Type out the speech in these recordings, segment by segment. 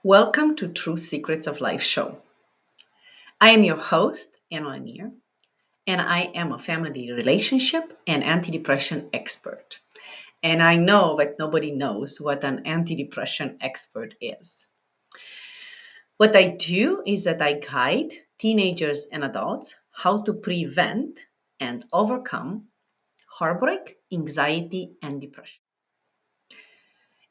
Welcome to True Secrets of Life show. I am your host, Anna Lanier, and I am a family relationship and antidepressant expert. And I know that nobody knows what an antidepressant expert is. What I do is that I guide teenagers and adults how to prevent and overcome heartbreak, anxiety, and depression.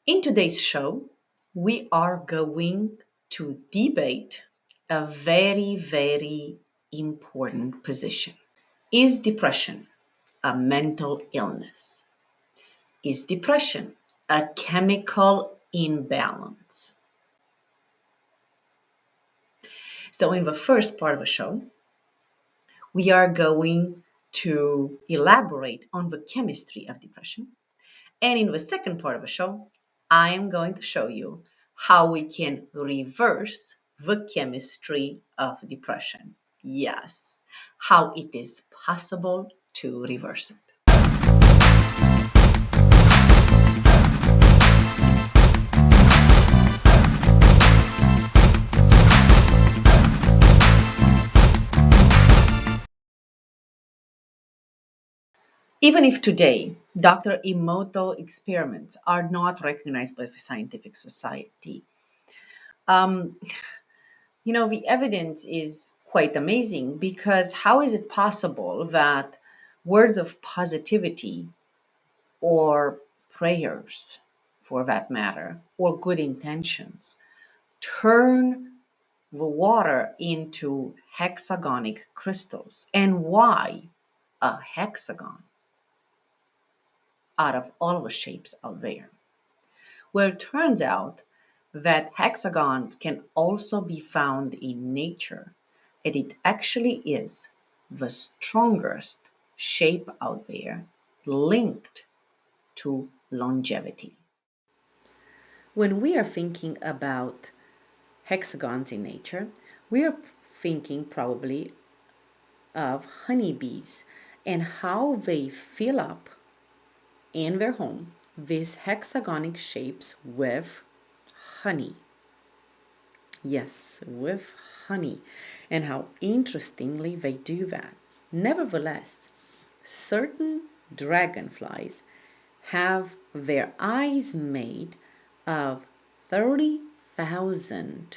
In today's show, we are going to debate a very important position. Is depression a mental illness? Is depression a chemical imbalance? So, in the first part of the show, we are going to elaborate on the chemistry of depression. And in the second part of the show, I am going to show you how we can reverse the chemistry of depression. Yes, how it is possible to reverse it. Even if today Dr. Emoto experiments are not recognized by the scientific society, um, the evidence is quite amazing because how is it possible that words of positivity or prayers, for that matter, or good intentions turn the water into hexagonic crystals? And why a hexagon out of all the shapes out there? Well, it turns out that hexagons can also be found in nature, and it actually is the strongest shape out there linked to longevity. When we are thinking about hexagons in nature, we are thinking probably of honeybees and how they fill up in their home these hexagonic shapes with honey. Yes, with honey, and how interestingly they do that. Nevertheless, certain dragonflies have their eyes made of 30,000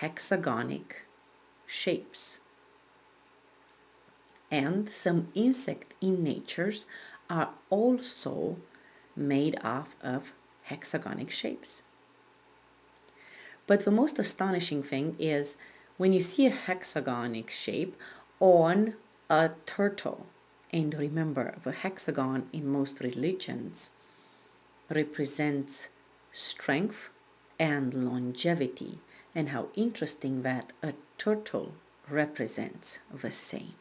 hexagonic shapes. And some insects in nature are also made up of hexagonic shapes. But the most astonishing thing is when you see a hexagonic shape on a turtle. And remember, the hexagon in most religions represents strength and longevity, and how interesting that a turtle represents the same.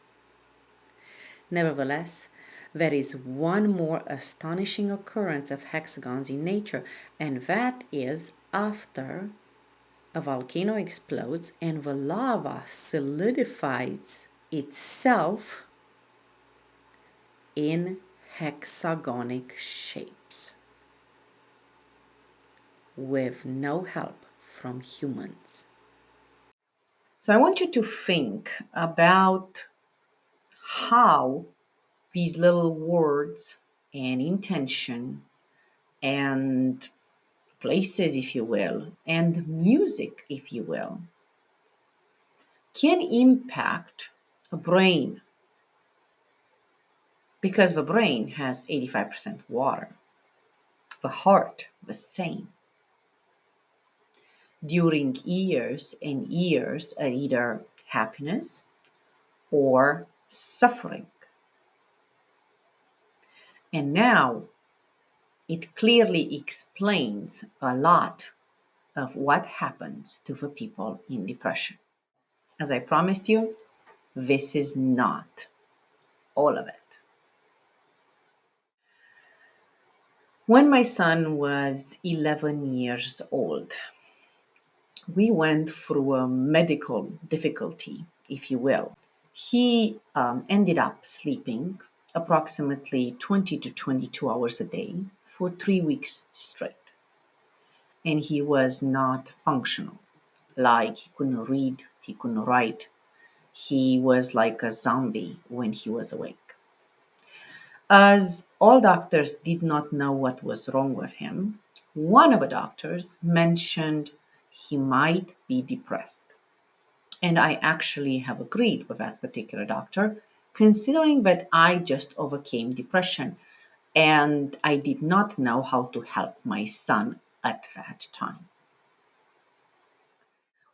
Nevertheless, there is one more astonishing occurrence of hexagons in nature, and that is after a volcano explodes and the lava solidifies itself in hexagonic shapes with no help from humans. So I want you to think about how these little words and intention and places, if you will, and music, if you will, can impact a brain because the brain has 85% water. The heart, the same. During years and years of either happiness or suffering. And now it clearly explains a lot of what happens to the people in depression. As I promised you, this is not all of it. When my son was 11 years old, we went through a medical difficulty, if you will. He ended up sleeping approximately 20 to 22 hours a day for 3 weeks straight. and he was not functional. Like he couldn't read, he couldn't write. He was like a zombie when he was awake. As all doctors did not know what was wrong with him, one of the doctors mentioned he might be depressed. And I actually have agreed with that particular doctor, considering that I just overcame depression and I did not know how to help my son at that time.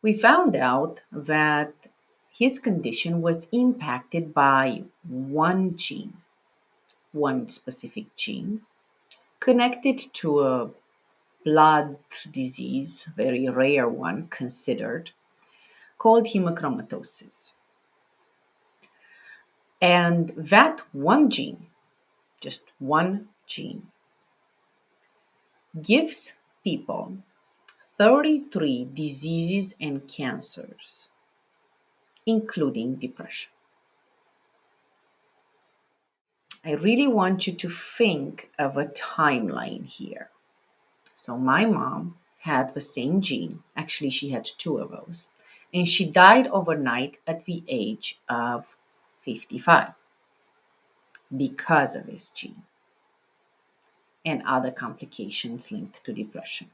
We found out that his condition was impacted by one specific gene, connected to a blood disease, very rare one considered, called hemochromatosis. And that one gene, just one gene, gives people 33 diseases and cancers, including depression. I really want you to think of a timeline here. So, my mom had the same gene. Actually, she had two of those. And she died overnight at the age of 55 because of this gene and other complications linked to depression.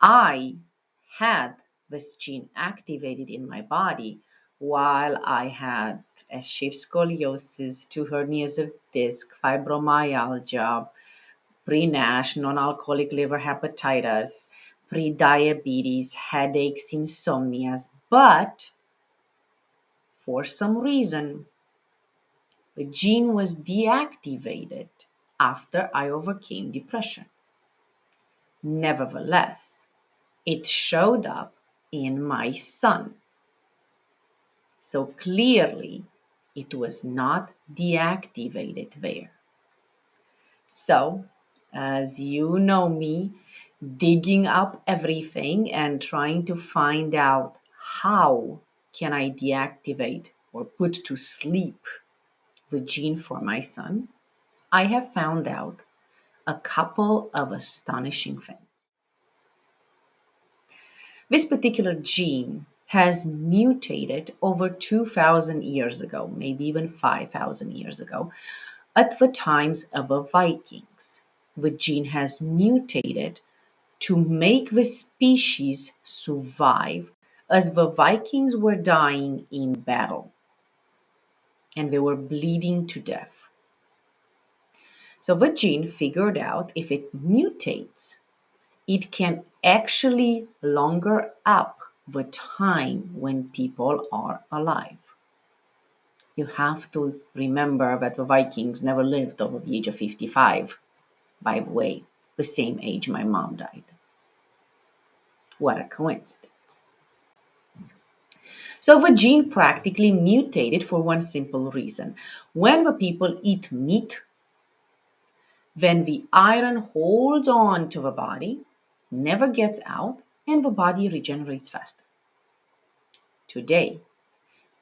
I had this gene activated in my body while I had S-shaped scoliosis, two hernias of disc, fibromyalgia, pre-NASH, non-alcoholic liver hepatitis, pre-diabetes, headaches, insomnias. But for some reason, the gene was deactivated after I overcame depression. Nevertheless, it showed up in my son. So clearly, it was not deactivated there. So, as you know me, digging up everything and trying to find out how can I deactivate or put to sleep the gene for my son, I have found out a couple of astonishing things. This particular gene has mutated over 2,000 years ago, maybe even 5,000 years ago, at the times of the Vikings. The gene has mutated to make the species survive as the Vikings were dying in battle and they were bleeding to death. So the gene figured out if it mutates, it can actually longer up the time when people are alive. You have to remember that the Vikings never lived over the age of 55, by the way, the same age my mom died. What a coincidence. So the gene practically mutated for one simple reason. When the people eat meat, then the iron holds on to the body, never gets out, and the body regenerates faster. Today,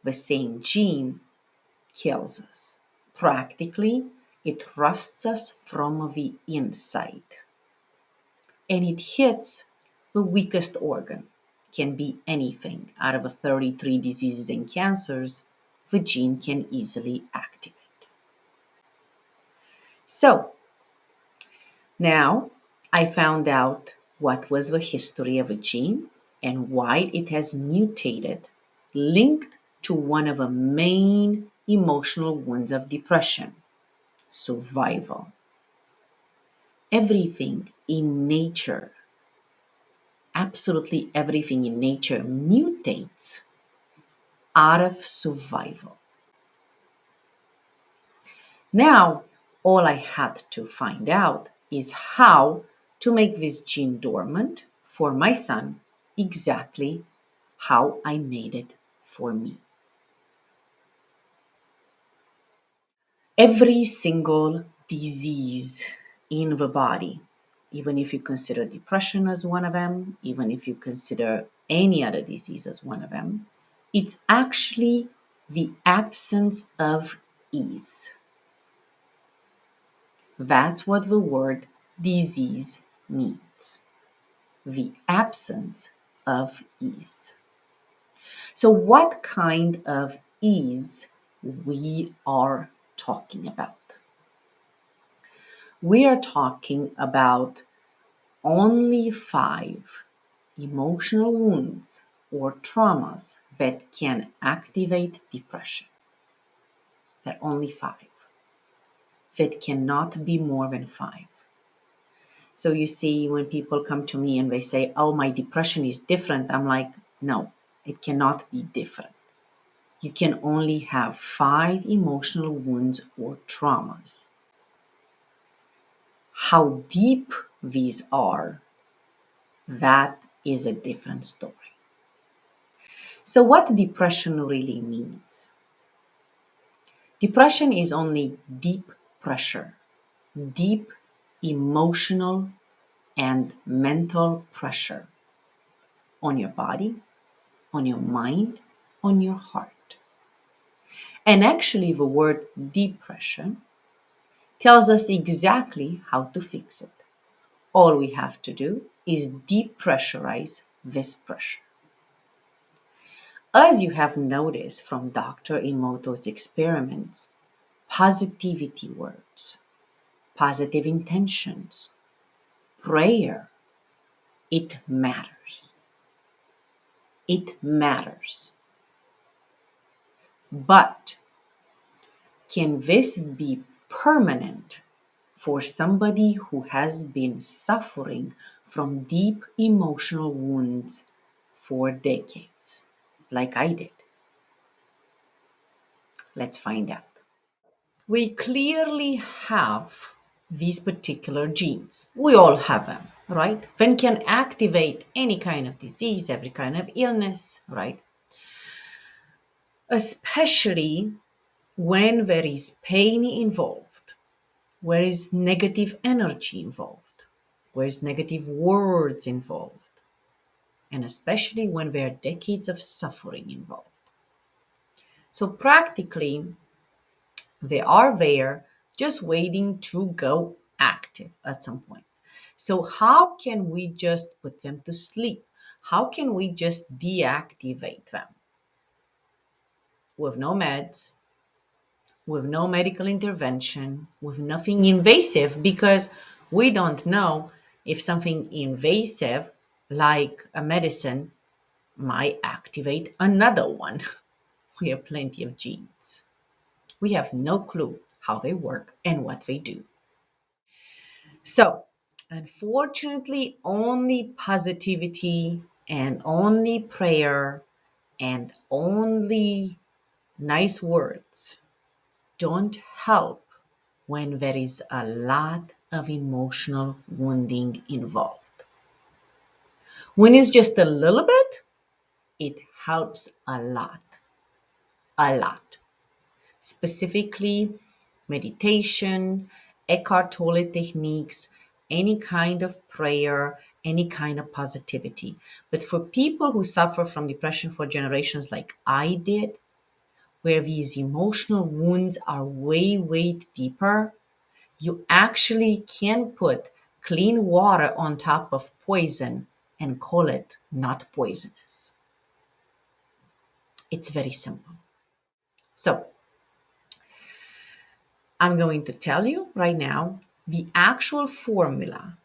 the same gene kills us. Practically, it rusts us from the inside. And it hits the weakest organ. Can be anything. Out of the 33 diseases and cancers, the gene can easily activate. So, now I found out what was the history of a gene and why it has mutated, linked to one of the main emotional wounds of depression: survival. Everything in nature, absolutely everything in nature, mutates out of survival. Now, all I had to find out is how to make this gene dormant for my son, exactly how I made it for me. Every single disease in the body, even if you consider depression as one of them, even if you consider any other disease as one of them, it's actually the absence of ease. That's what the word disease means the absence of ease. So, what kind of ease we are talking about? We are talking about only 5 emotional wounds or traumas that can activate depression. That only 5. That cannot be more than 5. So you see, when people come to me and they say, oh, my depression is different, I'm like, no, it cannot be different. You can only have 5 emotional wounds or traumas. How deep these are, that is a different story. So, what depression really means? Depression is only deep pressure, deep emotional and mental pressure on your body, on your mind, on your heart. And actually, the word depression tells us exactly how to fix it. All we have to do is depressurize this pressure. As you have noticed from Dr. Emoto's experiments, positivity words, positive intentions, prayer, it matters. It matters. But can this be permanent for somebody who has been suffering from deep emotional wounds for decades, like I did? Let's find out. We clearly have these particular genes. We all have them, right? Then can activate any kind of disease, every kind of illness, right? Especially when there is pain involved, where is negative energy involved, where is negative words involved, and especially when there are decades of suffering involved. So practically, they are there just waiting to go active at some point. So, how can we just put them to sleep? How can we just deactivate them? With no meds, with no medical intervention, with nothing invasive, because we don't know if something invasive, like a medicine, might activate another one. We have plenty of genes. We have no clue how they work and what they do. So, unfortunately, only positivity and only prayer and only nice words don't help when there is a lot of emotional wounding involved. When it's just a little bit, it helps a lot. A lot. Specifically, meditation, Eckhart Tolle techniques, any kind of prayer, any kind of positivity. But for people who suffer from depression for generations like I did, where these emotional wounds are way, way deeper, you actually can put clean water on top of poison and call it not poisonous. It's very simple. So, I'm going to tell you right now the actual formula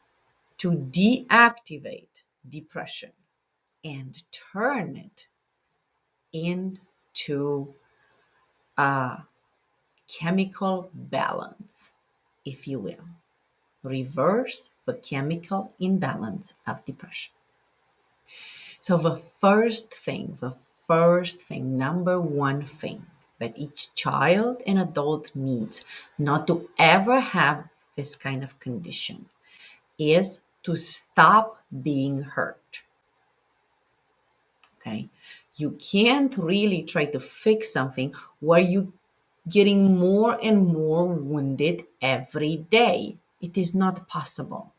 to deactivate depression and turn it into a chemical balance, if you will. Reverse the chemical imbalance of depression. So, the first thing, number one thing that each child and adult needs not to ever have this kind of condition is to stop being hurt. Okay? You can't really try to fix something where you getting more and more wounded every day. It is not possible.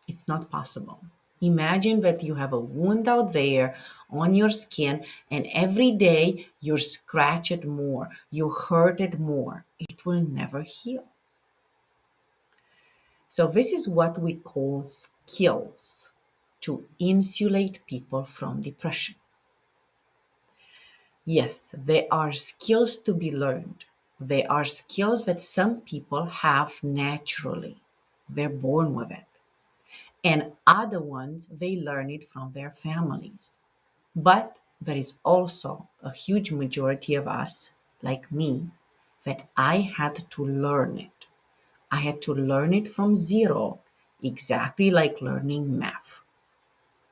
It's not possible. Imagine that you have a wound out there on your skin, and every day you scratch it more, you hurt it more. It will never heal. So, this is what we call skills to insulate people from depression. Yes, they are skills to be learned. They are skills that some people have naturally. They're born with it. And other ones, they learn it from their families. But there is also a huge majority of us, like me, that I had to learn it. I had to learn it from zero, exactly like learning math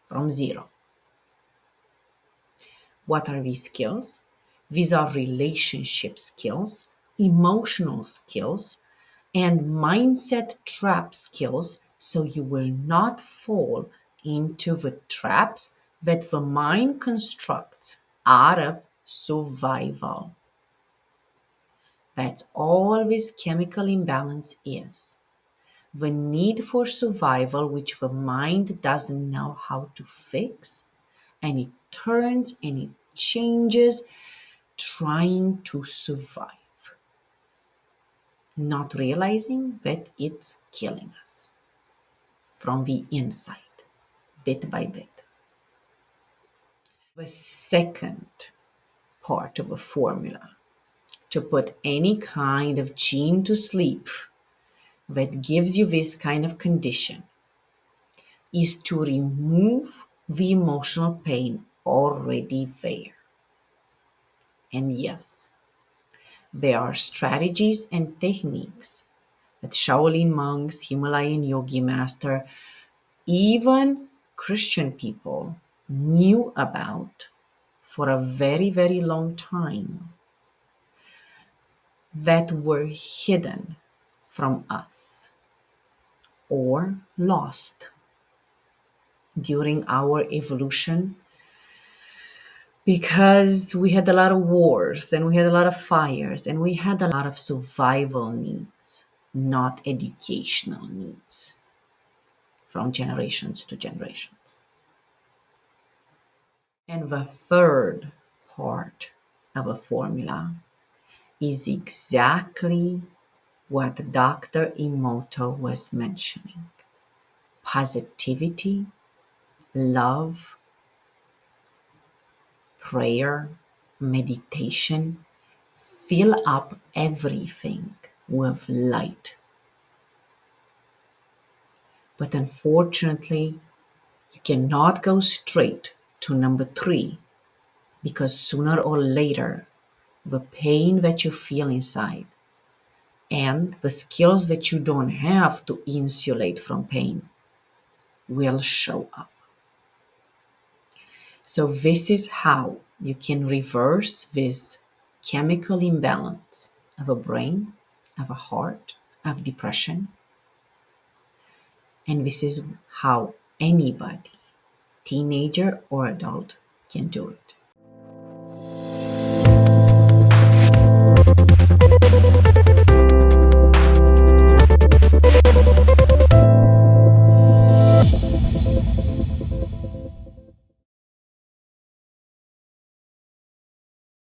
from zero. What are these skills? These are relationship skills, emotional skills, and mindset trap skills so you will not fall into the traps that the mind constructs out of survival. That's all this chemical imbalance is. The need for survival, which the mind doesn't know how to fix, and it turns and it changes trying to survive, not realizing that it's killing us from the inside, bit by bit. The second part of a formula to put any kind of gene to sleep that gives you this kind of condition is to remove the emotional pain already there. And yes, there are strategies and techniques that Shaolin monks, Himalayan yogi master, even Christian people knew about for a very, very long time that were hidden from us or lost during our evolution because we had a lot of wars and we had a lot of fires and we had a lot of survival needs, not educational needs from generations to generations. And the third part of a formula is exactly what Dr. Emoto was mentioning: positivity, love, prayer, meditation. Fill up everything with light. But unfortunately, you cannot go straight to number three because sooner or later, the pain that you feel inside and the skills that you don't have to insulate from pain will show up. So, this is how you can reverse this chemical imbalance of a brain, of a heart, of depression. And this is how anybody, teenager or adult, can do it.